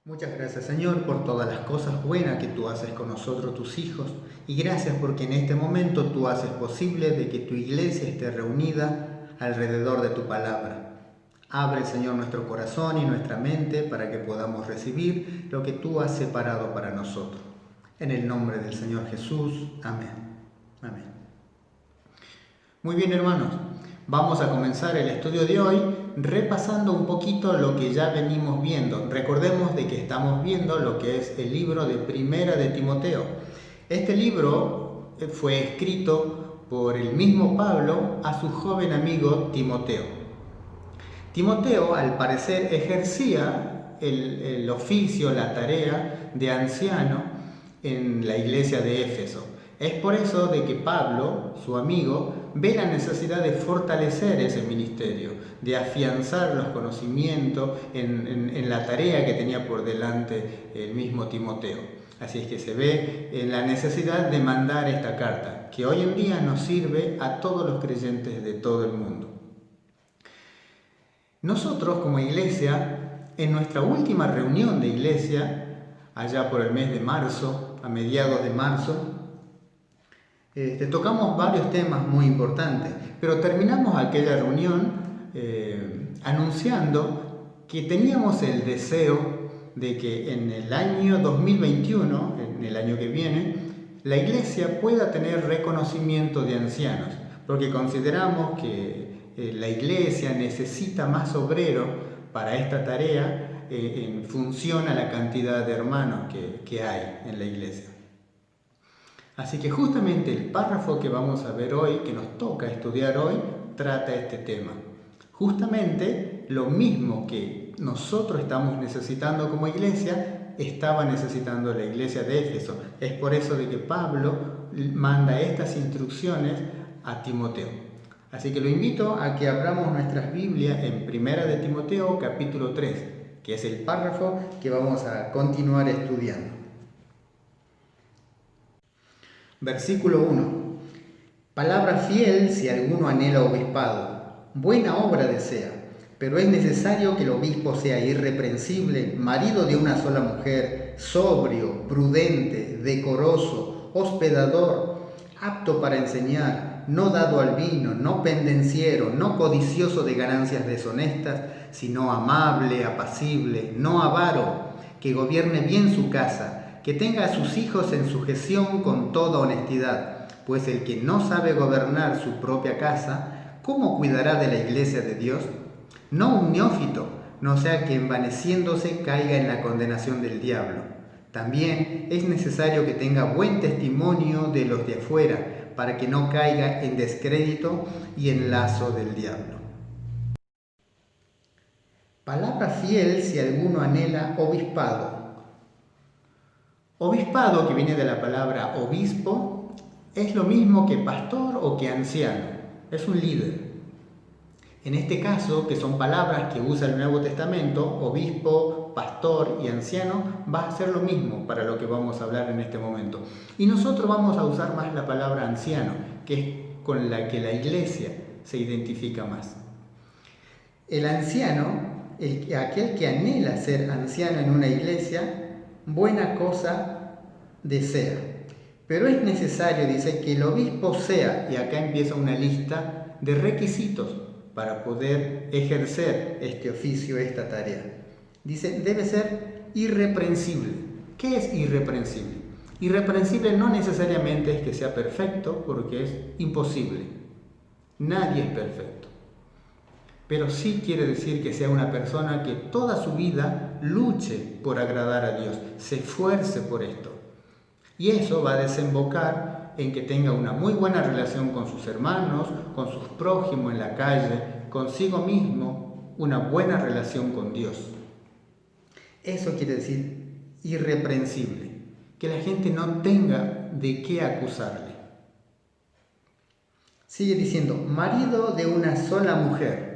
Muchas gracias, Señor, por todas las cosas buenas que tú haces con nosotros, tus hijos, y gracias porque en este momento tú haces posible de que tu iglesia esté reunida alrededor de tu palabra. Abre, Señor, nuestro corazón y nuestra mente para que podamos recibir lo que tú has separado para nosotros. En el nombre del Señor Jesús. Amén. Amén. Muy bien, hermanos. Vamos a comenzar el estudio de hoy repasando un poquito lo que ya venimos viendo. Recordemos de que estamos viendo lo que es el libro de Primera de Timoteo. Este libro fue escrito por el mismo Pablo a su joven amigo Timoteo. Timoteo, al parecer, ejercía el oficio, la tarea de anciano en la iglesia de Éfeso. Es por eso de que Pablo, su amigo, ve la necesidad de fortalecer ese ministerio, de afianzar los conocimientos en la tarea que tenía por delante el mismo Timoteo. Así es que se ve en la necesidad de mandar esta carta, que hoy en día nos sirve a todos los creyentes de todo el mundo. Nosotros como iglesia, en nuestra última reunión de iglesia, allá por el mes de marzo, a mediados de marzo, tocamos varios temas muy importantes, pero terminamos aquella reunión anunciando que teníamos el deseo de que en el año 2021, en el año que viene, la iglesia pueda tener reconocimiento de ancianos, porque consideramos que la iglesia necesita más obreros para esta tarea en función a la cantidad de hermanos que hay en la iglesia. Así que justamente el párrafo que vamos a ver hoy, que nos toca estudiar hoy, trata este tema. Justamente lo mismo que nosotros estamos necesitando como iglesia, estaba necesitando la iglesia de Éfeso. Es por eso de que Pablo manda estas instrucciones a Timoteo. Así que lo invito a que abramos nuestras Biblias en Primera de Timoteo capítulo 3, que es el párrafo que vamos a continuar estudiando. Versículo 1. Palabra fiel si alguno anhela obispado. Buena obra desea, pero es necesario que el obispo sea irreprensible, marido de una sola mujer, sobrio, prudente, decoroso, hospedador, apto para enseñar, no dado al vino, no pendenciero, no codicioso de ganancias deshonestas, sino amable, apacible, no avaro, que gobierne bien su casa, que tenga a sus hijos en sujeción con toda honestidad, pues el que no sabe gobernar su propia casa, ¿cómo cuidará de la iglesia de Dios? No un neófito, no sea que envaneciéndose caiga en la condenación del diablo. También es necesario que tenga buen testimonio de los de afuera, para que no caiga en descrédito y en lazo del diablo. Palabra fiel si alguno anhela obispado. Obispado, que viene de la palabra obispo, es lo mismo que pastor o que anciano, es un líder. En este caso, que son palabras que usa el Nuevo Testamento, obispo, pastor y anciano, va a ser lo mismo para lo que vamos a hablar en este momento. Y nosotros vamos a usar más la palabra anciano, que es con la que la iglesia se identifica más. El anciano, aquel que anhela ser anciano en una iglesia, buena cosa desea. Pero es necesario, dice, que el obispo sea, y acá empieza una lista de requisitos para poder ejercer este oficio, esta tarea. Dice, debe ser irreprensible. ¿Qué es irreprensible? Irreprensible no necesariamente es que sea perfecto, porque es imposible. Nadie es perfecto. Pero sí quiere decir que sea una persona que toda su vida luche por agradar a Dios, se esfuerce por esto. Y eso va a desembocar en que tenga una muy buena relación con sus hermanos, con sus prójimos en la calle, consigo mismo, una buena relación con Dios. Eso quiere decir irreprensible, que la gente no tenga de qué acusarle. Sigue diciendo, marido de una sola mujer.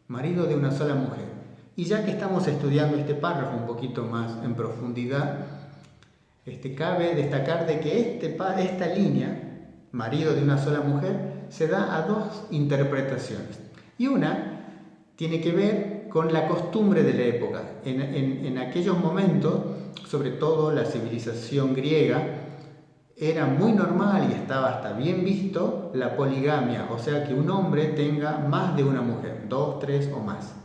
Marido de una sola mujer. Y ya que estamos estudiando este párrafo un poquito más en profundidad, cabe destacar de que esta línea, marido de una sola mujer, se da a dos interpretaciones. Y una tiene que ver con la costumbre de la época. En aquellos momentos, sobre todo la civilización griega, era muy normal y estaba hasta bien visto la poligamia, o sea que un hombre tenga más de una mujer, 2, 3 o más.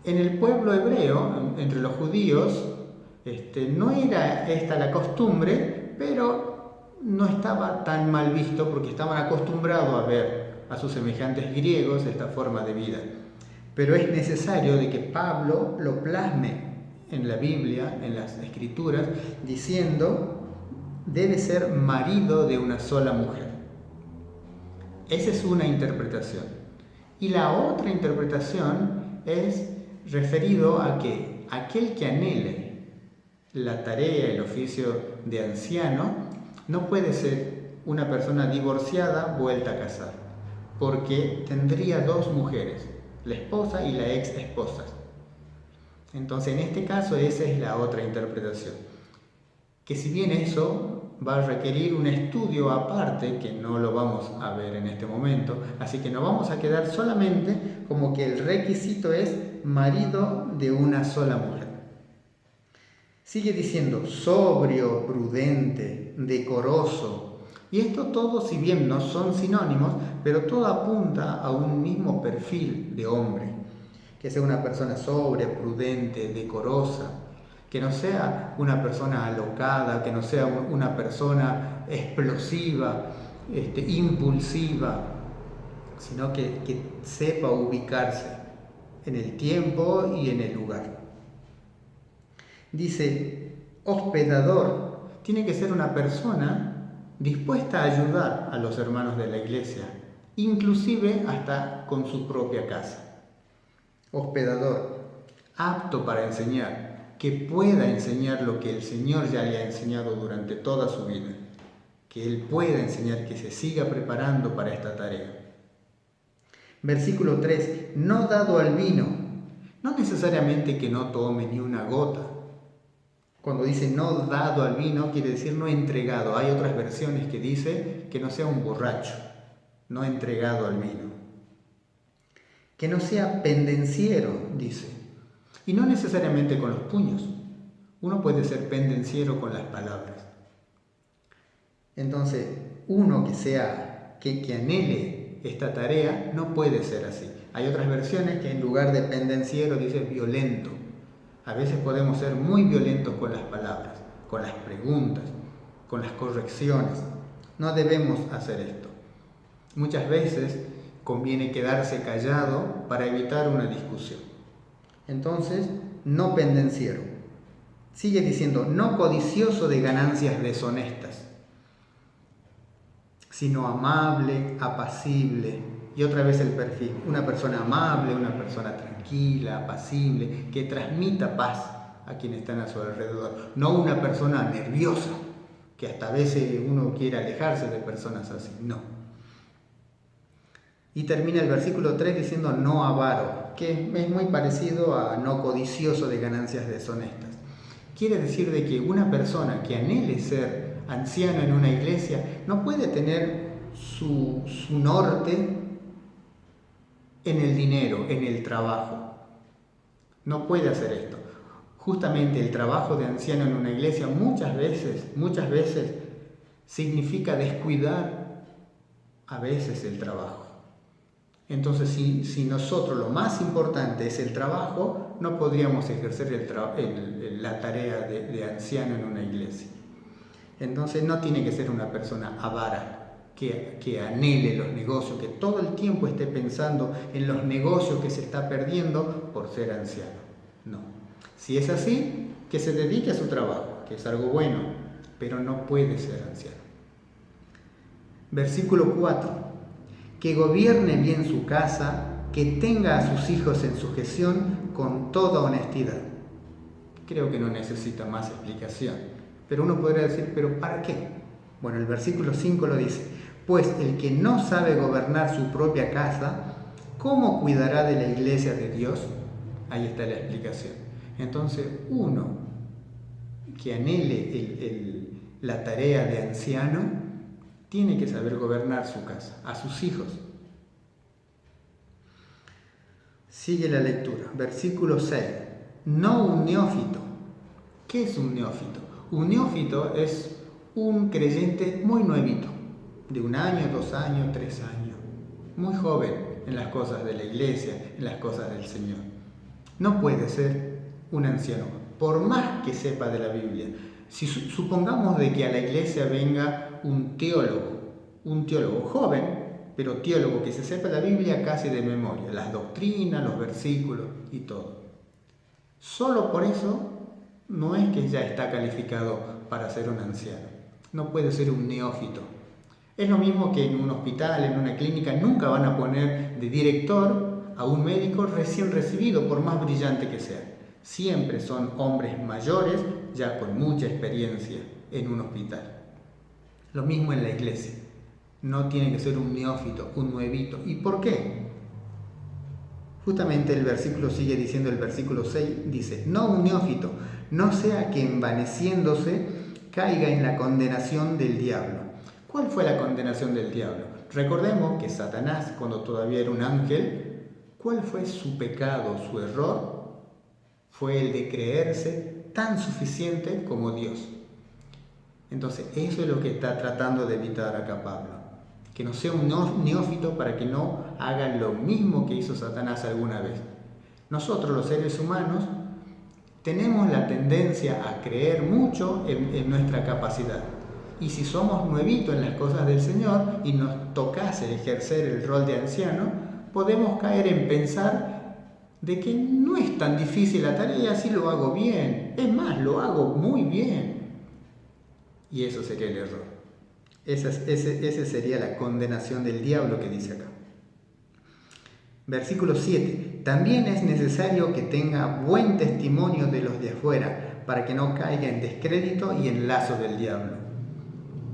En el pueblo hebreo, entre los judíos, no era esta la costumbre, pero no estaba tan mal visto porque estaban acostumbrados a ver a sus semejantes griegos esta forma de vida. Pero es necesario de que Pablo lo plasme en la Biblia, en las Escrituras, diciendo debe ser marido de una sola mujer. Esa es una interpretación. Y la otra interpretación es referido a que aquel que anhele la tarea, el oficio de anciano, no puede ser una persona divorciada vuelta a casar, porque tendría dos mujeres, la esposa y la ex esposa. Entonces, en este caso, esa es la otra interpretación. Que si bien eso va a requerir un estudio aparte, que no lo vamos a ver en este momento, así que nos vamos a quedar solamente como que el requisito es marido de una sola mujer. Sigue diciendo sobrio, prudente, decoroso. Y esto todo, si bien no son sinónimos, pero todo apunta a un mismo perfil de hombre. Que sea una persona sobria, prudente, decorosa. Que no sea una persona alocada, que no sea una persona explosiva, impulsiva, sino que sepa ubicarse en el tiempo y en el lugar. Dice, hospedador, tiene que ser una persona dispuesta a ayudar a los hermanos de la iglesia, inclusive hasta con su propia casa. Hospedador, apto para enseñar, que pueda enseñar lo que el Señor ya le ha enseñado durante toda su vida, que Él pueda enseñar, que se siga preparando para esta tarea. Versículo 3, no dado al vino, no necesariamente que no tome ni una gota. Cuando dice no dado al vino, quiere decir no entregado. Hay otras versiones que dice que no sea un borracho, no entregado al vino. Que no sea pendenciero, dice. Y no necesariamente con los puños. Uno puede ser pendenciero con las palabras. Entonces, uno que anhele esta tarea no puede ser así. Hay otras versiones que en lugar de pendenciero dice violento. A veces podemos ser muy violentos con las palabras, con las preguntas, con las correcciones. No debemos hacer esto. Muchas veces conviene quedarse callado para evitar una discusión. Entonces, no pendenciero. Sigue diciendo, no codicioso de ganancias deshonestas, sino amable, apacible. Y otra vez el perfil, una persona amable, una persona tranquila, apacible, que transmita paz a quienes están a su alrededor. No una persona nerviosa, que hasta a veces uno quiere alejarse de personas así, no. Y termina el versículo 3 diciendo no avaro, que es muy parecido a no codicioso de ganancias deshonestas. Quiere decir de que una persona que anhele ser anciano en una iglesia no puede tener su norte en el dinero, en el trabajo. No puede hacer esto. Justamente el trabajo de anciano en una iglesia muchas veces significa descuidar a veces el trabajo. Entonces, si nosotros lo más importante es el trabajo, no podríamos ejercer la tarea de anciano en una iglesia. Entonces, no tiene que ser una persona avara, que anhele los negocios, que todo el tiempo esté pensando en los negocios que se está perdiendo por ser anciano. No. Si es así, que se dedique a su trabajo, que es algo bueno, pero no puede ser anciano. Versículo 4. Que gobierne bien su casa, que tenga a sus hijos en sujeción con toda honestidad. Creo que no necesita más explicación, pero uno podría decir, ¿pero para qué? Bueno, el versículo 5 lo dice, pues el que no sabe gobernar su propia casa, ¿cómo cuidará de la iglesia de Dios? Ahí está la explicación. Entonces, uno que anhele la tarea de anciano, tiene que saber gobernar su casa, a sus hijos. Sigue la lectura, versículo 6. No un neófito. ¿Qué es un neófito? Un neófito es un creyente muy nuevito, de 1 año, 2 años, 3 años, muy joven en las cosas de la iglesia, en las cosas del Señor. No puede ser un anciano, por más que sepa de la Biblia. Si supongamos de que a la iglesia venga un teólogo joven, pero teólogo que se sepa la Biblia casi de memoria, las doctrinas, los versículos y todo. Solo por eso no es que ya está calificado para ser un anciano. No puede ser un neófito. Es lo mismo que en un hospital, en una clínica, nunca van a poner de director a un médico recién recibido, por más brillante que sea. Siempre son hombres mayores, ya con mucha experiencia en un hospital. Lo mismo en la iglesia. No tiene que ser un neófito, un nuevito. ¿Y por qué? Justamente el versículo sigue diciendo, el versículo 6 dice, no un neófito, no sea que envaneciéndose caiga en la condenación del diablo. ¿Cuál fue la condenación del diablo? Recordemos que Satanás, cuando todavía era un ángel, ¿cuál fue su pecado, su error? Fue el de creerse tan suficiente como Dios. Entonces, eso es lo que está tratando de evitar acá Pablo. Que no sea un neófito para que no haga lo mismo que hizo Satanás alguna vez. Nosotros, los seres humanos, tenemos la tendencia a creer mucho en nuestra capacidad. Y si somos nuevitos en las cosas del Señor y nos tocase ejercer el rol de anciano, podemos caer en pensar de que no es tan difícil la tarea si lo hago bien. Es más, lo hago muy bien. Y eso sería el error. Esa sería la condenación del diablo que dice acá. Versículo 7. También es necesario que tenga buen testimonio de los de afuera, para que no caiga en descrédito y en lazo del diablo.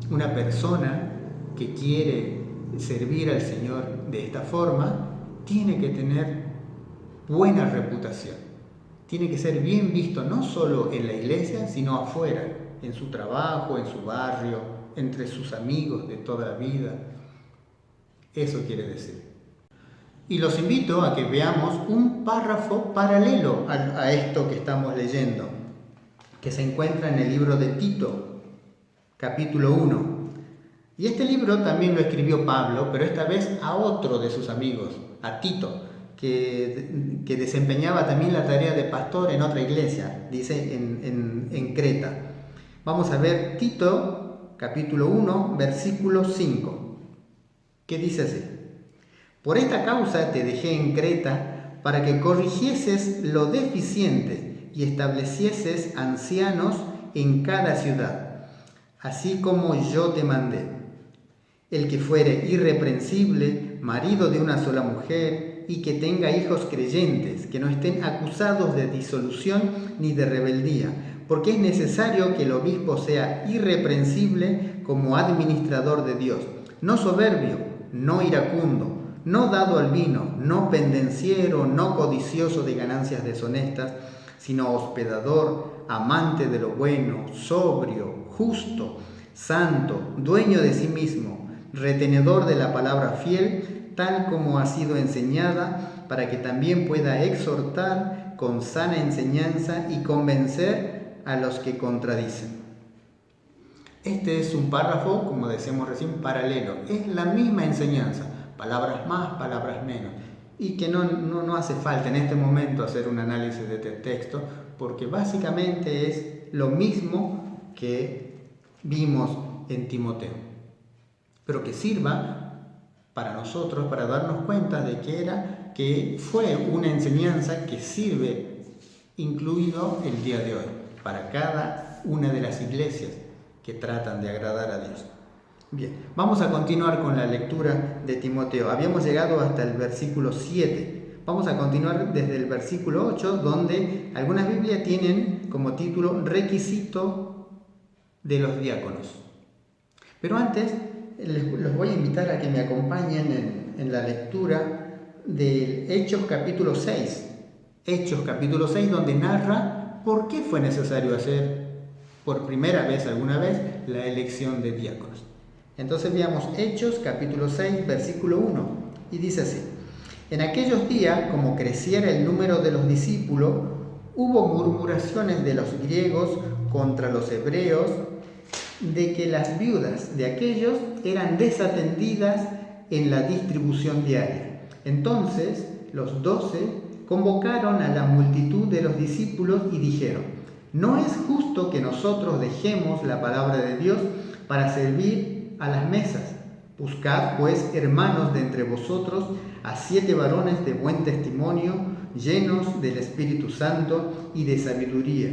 Una persona que quiere servir al Señor de esta forma, tiene que tener buena reputación. Tiene que ser bien visto, no solo en la iglesia, sino afuera, en su trabajo, en su barrio, entre sus amigos de toda la vida. Eso quiere decir. Y los invito a que veamos un párrafo paralelo a esto que estamos leyendo, que se encuentra en el libro de Tito, capítulo 1. Y este libro también lo escribió Pablo, pero esta vez a otro de sus amigos, a Tito, que desempeñaba también la tarea de pastor en otra iglesia, dice en Creta. Vamos a ver Tito, capítulo 1, versículo 5, que dice así: Por esta causa te dejé en Creta, para que corrigieses lo deficiente y establecieses ancianos en cada ciudad, así como yo te mandé. El que fuere irreprensible, marido de una sola mujer, y que tenga hijos creyentes, que no estén acusados de disolución ni de rebeldía, porque es necesario que el obispo sea irreprensible como administrador de Dios, no soberbio, no iracundo, no dado al vino, no pendenciero, no codicioso de ganancias deshonestas, sino hospedador, amante de lo bueno, sobrio, justo, santo, dueño de sí mismo, retenedor de la palabra fiel, tal como ha sido enseñada, para que también pueda exhortar con sana enseñanza y convencer a los que contradicen. Este es un párrafo, como decíamos recién, paralelo. Es la misma enseñanza, palabras más, palabras menos. Y que no hace falta en este momento hacer un análisis de este texto, porque básicamente es lo mismo que vimos en Timoteo. Pero que sirva para nosotros, para darnos cuenta de que fue una enseñanza que sirve incluido el día de hoy, para cada una de las iglesias que tratan de agradar a Dios. Bien, vamos a continuar con la lectura de Timoteo. Habíamos llegado hasta el versículo 7. Vamos a continuar desde el versículo 8, donde algunas Biblias tienen como título requisito de los diáconos. Pero antes, los voy a invitar a que me acompañen en la lectura de Hechos capítulo 6. Hechos capítulo 6, donde narra por qué fue necesario hacer por primera vez, alguna vez, la elección de diáconos. Entonces veamos Hechos capítulo 6, versículo 1, y dice así: En aquellos días, como creciera el número de los discípulos, hubo murmuraciones de los griegos contra los hebreos de que las viudas de aquellos eran desatendidas en la distribución diaria. Entonces los 12 convocaron a la multitud de los discípulos y dijeron: no es justo que nosotros dejemos la palabra de Dios para servir a las mesas. Buscad pues, hermanos, de entre vosotros a 7 varones de buen testimonio, llenos del Espíritu Santo y de sabiduría,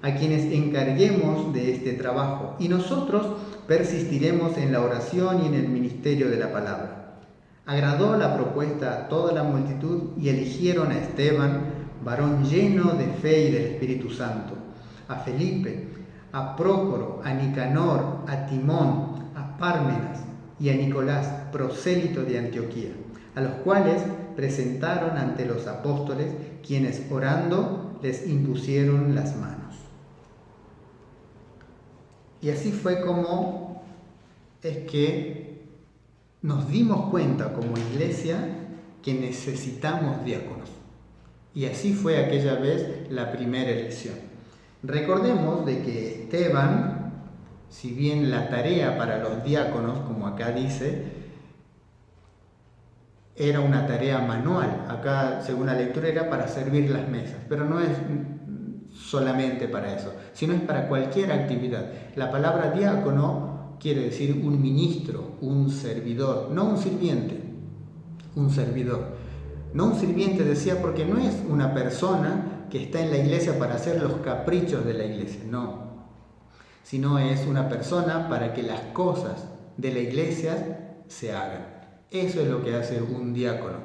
a quienes encarguemos de este trabajo, y nosotros persistiremos en la oración y en el ministerio de la palabra. Agradó la propuesta a toda la multitud y eligieron a Esteban, varón lleno de fe y del Espíritu Santo, a Felipe, a Prócoro, a Nicanor, a Timón, a Pármenas y a Nicolás, prosélito de Antioquía, a los cuales presentaron ante los apóstoles, quienes orando les impusieron las manos. Y así fue como es que nos dimos cuenta como iglesia que necesitamos diáconos. Y así fue aquella vez la primera elección. Recordemos de que Esteban, si bien la tarea para los diáconos, como acá dice, era una tarea manual, acá según la lectura era para servir las mesas, pero no es solamente para eso, sino es para cualquier actividad. La palabra diácono quiere decir un ministro, un servidor, no un sirviente, un servidor. No un sirviente, decía, porque no es una persona que está en la iglesia para hacer los caprichos de la iglesia, no, sino es una persona para que las cosas de la iglesia se hagan. Eso es lo que hace un diácono.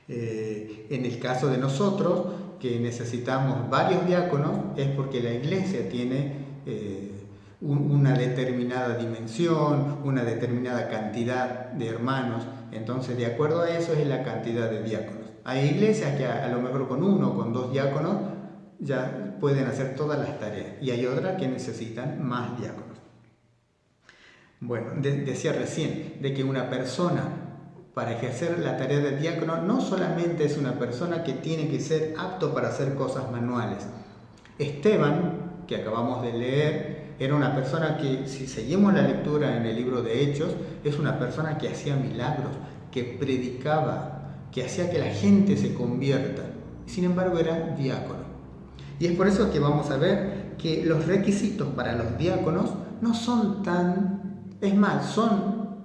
En el caso de nosotros, que necesitamos varios diáconos, es porque la iglesia tiene una determinada dimensión, una determinada cantidad de hermanos. Entonces, de acuerdo a eso es la cantidad de diáconos. Hay iglesias que a lo mejor con 1 o con 2 diáconos ya pueden hacer todas las tareas, y hay otras que necesitan más diáconos. Bueno, decía recién de que una persona para ejercer la tarea de diácono no solamente es una persona que tiene que ser apto para hacer cosas manuales. Esteban, que acabamos de leer, era una persona que, si seguimos la lectura en el libro de Hechos, es una persona que hacía milagros, que predicaba, que hacía que la gente se convierta. Sin embargo, era diácono. Y es por eso que vamos a ver que los requisitos para los diáconos no son es más, son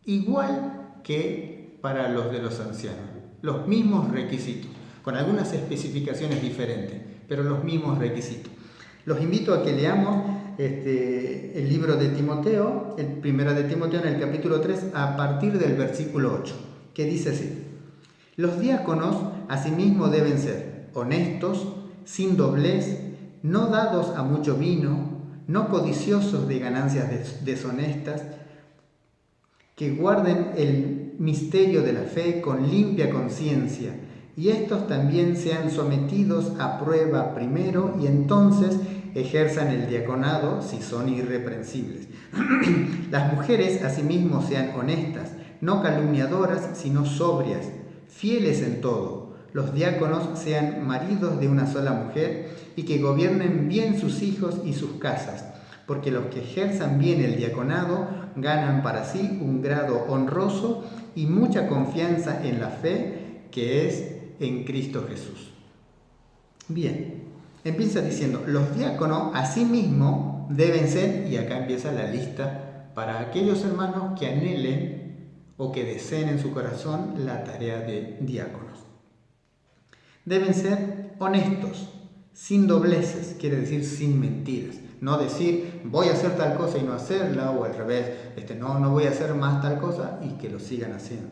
igual que para los de los ancianos. Los mismos requisitos, con algunas especificaciones diferentes, pero los mismos requisitos. Los invito a que leamos el libro de Timoteo, el primero de Timoteo en el capítulo 3, a partir del versículo 8, que dice así: los diáconos asimismo deben ser honestos, sin doblez, no dados a mucho vino, no codiciosos de ganancias deshonestas, que guarden el misterio de la fe con limpia conciencia, y estos también sean sometidos a prueba primero, y entonces ejerzan el diaconado si son irreprensibles. Las mujeres asimismo sean honestas, no calumniadoras, sino sobrias, fieles en todo. Los diáconos sean maridos de una sola mujer y que gobiernen bien sus hijos y sus casas, porque los que ejerzan bien el diaconado ganan para sí un grado honroso y mucha confianza en la fe que es en Cristo Jesús. Bien, empieza diciendo, los diáconos asimismo deben ser, y acá empieza la lista para aquellos hermanos que anhelen o que deseen en su corazón la tarea de diáconos. Deben ser honestos, sin dobleces, quiere decir sin mentiras. No decir, voy a hacer tal cosa y no hacerla, o al revés, no voy a hacer más tal cosa y que lo sigan haciendo.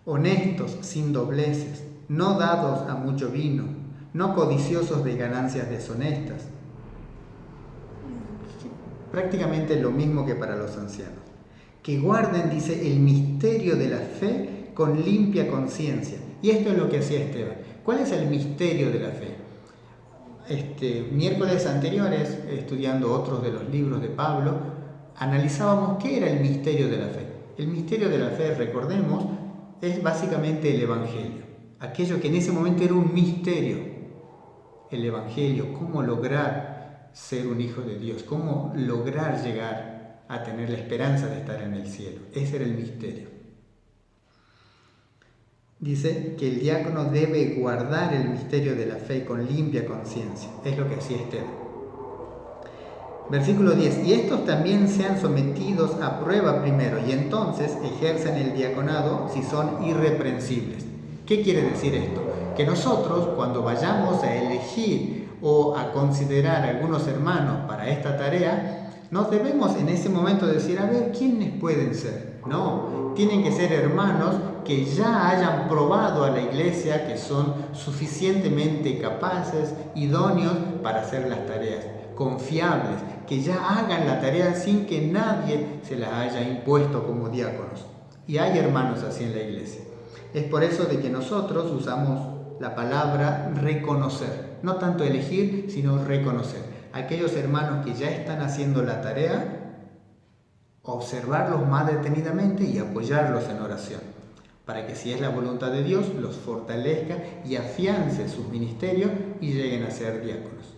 Honestos, sin dobleces, no dados a mucho vino, no codiciosos de ganancias deshonestas. Prácticamente lo mismo que para los ancianos. Que guarden, dice, el misterio de la fe con limpia conciencia. Y esto es lo que hacía Esteban. ¿Cuál es el misterio de la fe? Miércoles anteriores, estudiando otros de los libros de Pablo, analizábamos qué era el misterio de la fe. El misterio de la fe, recordemos, es básicamente el Evangelio, aquello que en ese momento era un misterio. El Evangelio, cómo lograr ser un hijo de Dios, cómo lograr llegar a tener la esperanza de estar en el cielo. Ese era el misterio. Dice que el diácono debe guardar el misterio de la fe con limpia conciencia. Es lo que hacía Esteban. Versículo 10. Y estos también sean sometidos a prueba primero, y entonces ejercen el diaconado si son irreprensibles. ¿Qué quiere decir esto? Que nosotros, cuando vayamos a elegir o a considerar a algunos hermanos para esta tarea, no debemos en ese momento decir, a ver, ¿quiénes pueden ser? No, tienen que ser hermanos que ya hayan probado a la iglesia, que son suficientemente capaces, idóneos para hacer las tareas, confiables, que ya hagan la tarea sin que nadie se las haya impuesto como diáconos. Y hay hermanos así en la iglesia. Es por eso de que nosotros usamos la palabra reconocer, no tanto elegir, sino reconocer. Aquellos hermanos que ya están haciendo la tarea, observarlos más detenidamente y apoyarlos en oración, para que si es la voluntad de Dios, los fortalezca y afiance sus ministerios y lleguen a ser diáconos.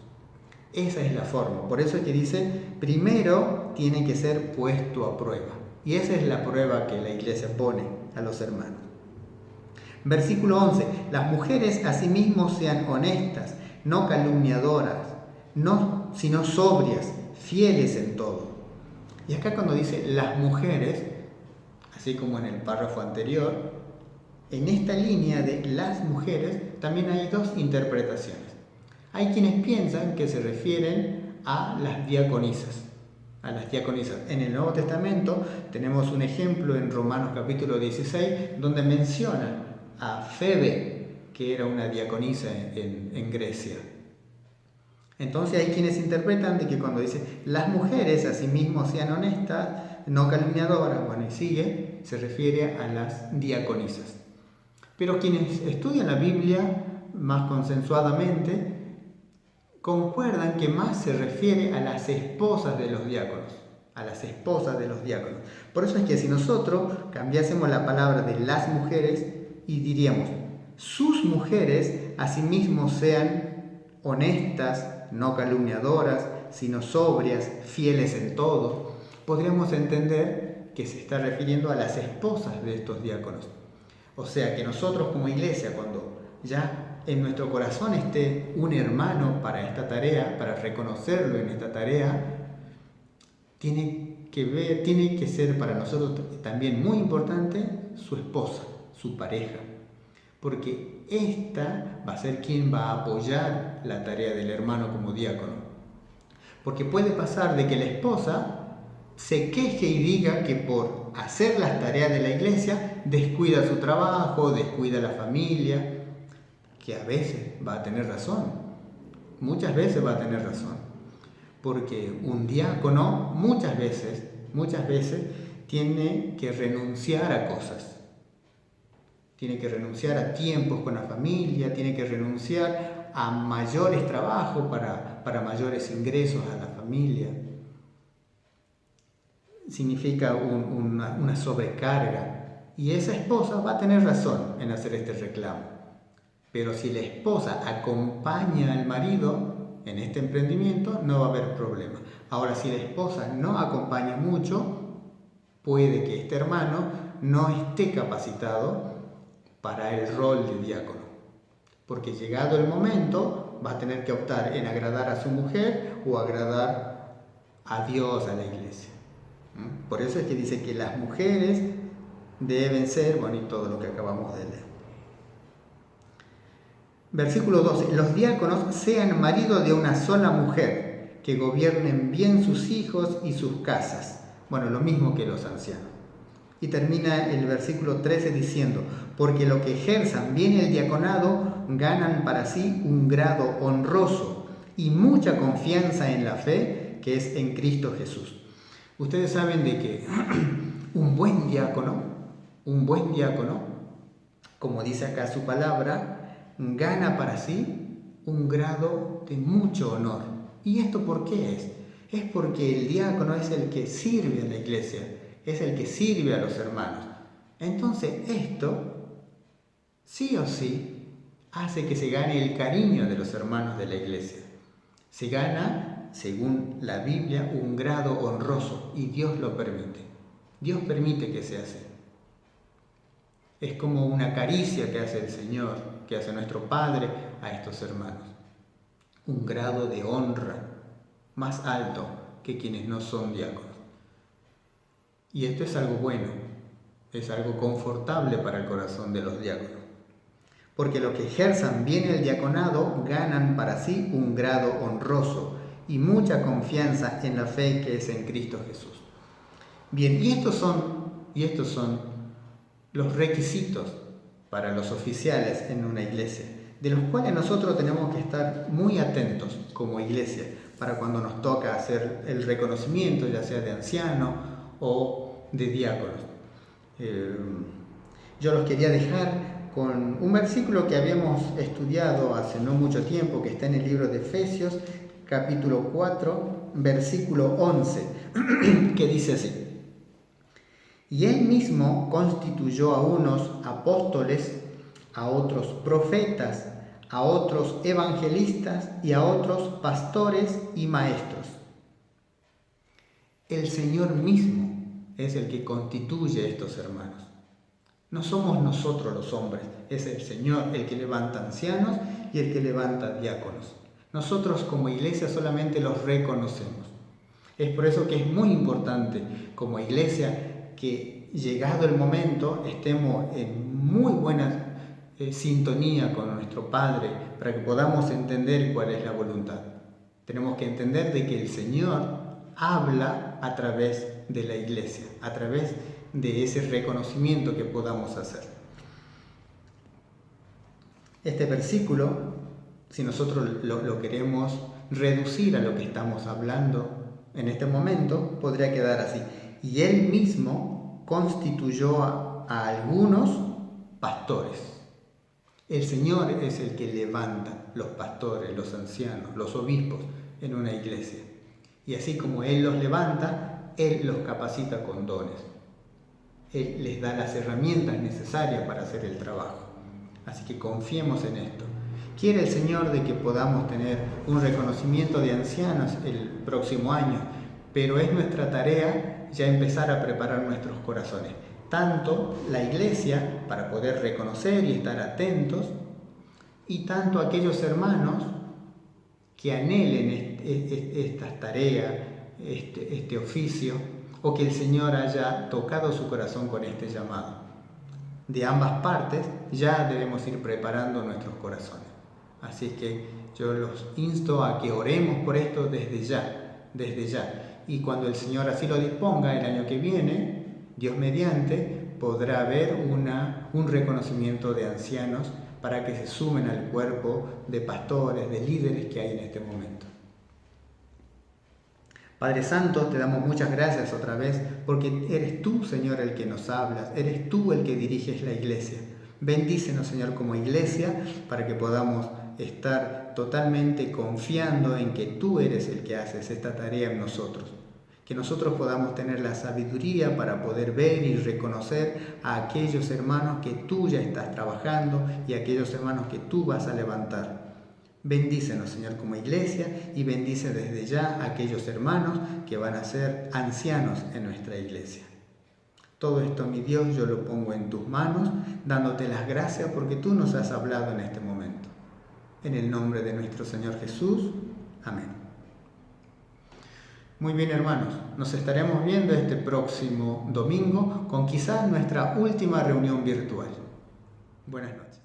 Esa es la forma. Por eso es que dice, primero tiene que ser puesto a prueba. Y esa es la prueba que la iglesia pone a los hermanos. Versículo 11. Las mujeres asimismo sean honestas, no calumniadoras, sino sobrias, fieles en todo. Y acá cuando dice las mujeres, así como en el párrafo anterior, en esta línea de las mujeres también hay dos interpretaciones. Hay quienes piensan que se refieren a las diaconisas. En el Nuevo Testamento tenemos un ejemplo en Romanos capítulo 16 donde menciona a Febe, que era una diaconisa en Grecia. Entonces hay quienes interpretan de que cuando dice las mujeres asimismo sean honestas, no calumniadoras, bueno, y sigue, se refiere a las diaconisas. Pero quienes estudian la Biblia más consensuadamente concuerdan que más se refiere a las esposas de los diáconos, Por eso es que si nosotros cambiásemos la palabra de las mujeres y diríamos, sus mujeres asimismo sean honestas, no calumniadoras, sino sobrias, fieles en todo, podríamos entender que se está refiriendo a las esposas de estos diáconos. O sea que nosotros como iglesia, cuando ya en nuestro corazón esté un hermano para esta tarea, para reconocerlo en esta tarea, tiene que ser para nosotros también muy importante su esposa, su pareja, porque esta va a ser quien va a apoyar la tarea del hermano como diácono. Porque puede pasar de que la esposa se queje y diga que por hacer las tareas de la iglesia descuida su trabajo, descuida la familia, que a veces va a tener razón, muchas veces va a tener razón, porque un diácono muchas veces tiene que renunciar a cosas, tiene que renunciar a tiempos con la familia, tiene que renunciar a mayores trabajos para mayores ingresos a la familia. Significa una sobrecarga, y esa esposa va a tener razón en hacer este reclamo. Pero si la esposa acompaña al marido en este emprendimiento, no va a haber problema. Ahora, si la esposa no acompaña mucho, puede que este hermano no esté capacitado para el rol de diácono. Porque llegado el momento, va a tener que optar en agradar a su mujer o agradar a Dios, a la iglesia. Por eso es que dice que las mujeres deben ser, y todo lo que acabamos de leer. Versículo 12. Los diáconos sean maridos de una sola mujer, que gobiernen bien sus hijos y sus casas. Lo mismo que los ancianos. Y termina el versículo 13 diciendo, porque lo que ejerzan bien el diaconado ganan para sí un grado honroso y mucha confianza en la fe que es en Cristo Jesús. Ustedes saben de que un buen diácono, como dice acá su palabra, gana para sí un grado de mucho honor. ¿Y esto por qué es? Es porque el diácono es el que sirve a la iglesia, es el que sirve a los hermanos. Entonces esto, sí o sí, hace que se gane el cariño de los hermanos de la iglesia. Se gana, según la Biblia, un grado honroso y Dios lo permite. Dios permite que sea así. Es como una caricia que hace el Señor, que hace nuestro Padre a estos hermanos. Un grado de honra más alto que quienes no son diáconos. Y esto es algo bueno, es algo confortable para el corazón de los diáconos. Porque los que ejerzan bien el diaconado ganan para sí un grado honroso y mucha confianza en la fe que es en Cristo Jesús. Bien, y estos son los requisitos para los oficiales en una iglesia, de los cuales nosotros tenemos que estar muy atentos como iglesia, para cuando nos toca hacer el reconocimiento, ya sea de anciano o de diáconos. Yo los quería dejar con un versículo que habíamos estudiado hace no mucho tiempo, que está en el libro de Efesios, capítulo 4, versículo 11, que dice así: y él mismo constituyó a unos apóstoles, a otros profetas, a otros evangelistas y a otros pastores y maestros. El Señor mismo es el que constituye a estos hermanos. No somos nosotros los hombres, es el Señor el que levanta ancianos y el que levanta diáconos. Nosotros como iglesia solamente los reconocemos. Es por eso que es muy importante como iglesia que, llegado el momento, estemos en muy buena sintonía con nuestro Padre para que podamos entender cuál es la voluntad. Tenemos que entender de que el Señor habla a través de la iglesia, a través de ese reconocimiento que podamos hacer. Este versículo, si nosotros lo queremos reducir a lo que estamos hablando en este momento, podría quedar así: y él mismo constituyó a algunos pastores. El Señor es el que levanta los pastores, los ancianos, los obispos en una iglesia. Y así como Él los levanta, Él los capacita con dones. Él les da las herramientas necesarias para hacer el trabajo. Así que confiemos en esto. Quiere el Señor de que podamos tener un reconocimiento de ancianos el próximo año, pero es nuestra tarea ya empezar a preparar nuestros corazones. Tanto la iglesia, para poder reconocer y estar atentos, y tanto aquellos hermanos que anhelen estas tareas, este oficio, o que el Señor haya tocado su corazón con este llamado. De ambas partes ya debemos ir preparando nuestros corazones. Así que yo los insto a que oremos por esto desde ya. Y cuando el Señor así lo disponga, el año que viene, Dios mediante, podrá haber un reconocimiento de ancianos para que se sumen al cuerpo de pastores, de líderes que hay en este momento. Padre Santo, te damos muchas gracias otra vez, porque eres tú, Señor, el que nos hablas, eres tú el que diriges la iglesia. Bendícenos, Señor, como iglesia, para que podamos estar totalmente confiando en que tú eres el que haces esta tarea en nosotros. Que nosotros podamos tener la sabiduría para poder ver y reconocer a aquellos hermanos que tú ya estás trabajando y a aquellos hermanos que tú vas a levantar. Bendícenos, Señor, como iglesia, y bendice desde ya a aquellos hermanos que van a ser ancianos en nuestra iglesia. Todo esto, mi Dios, yo lo pongo en tus manos, dándote las gracias porque tú nos has hablado en este momento. En el nombre de nuestro Señor Jesús. Amén. Muy bien, hermanos, nos estaremos viendo este próximo domingo con quizás nuestra última reunión virtual. Buenas noches.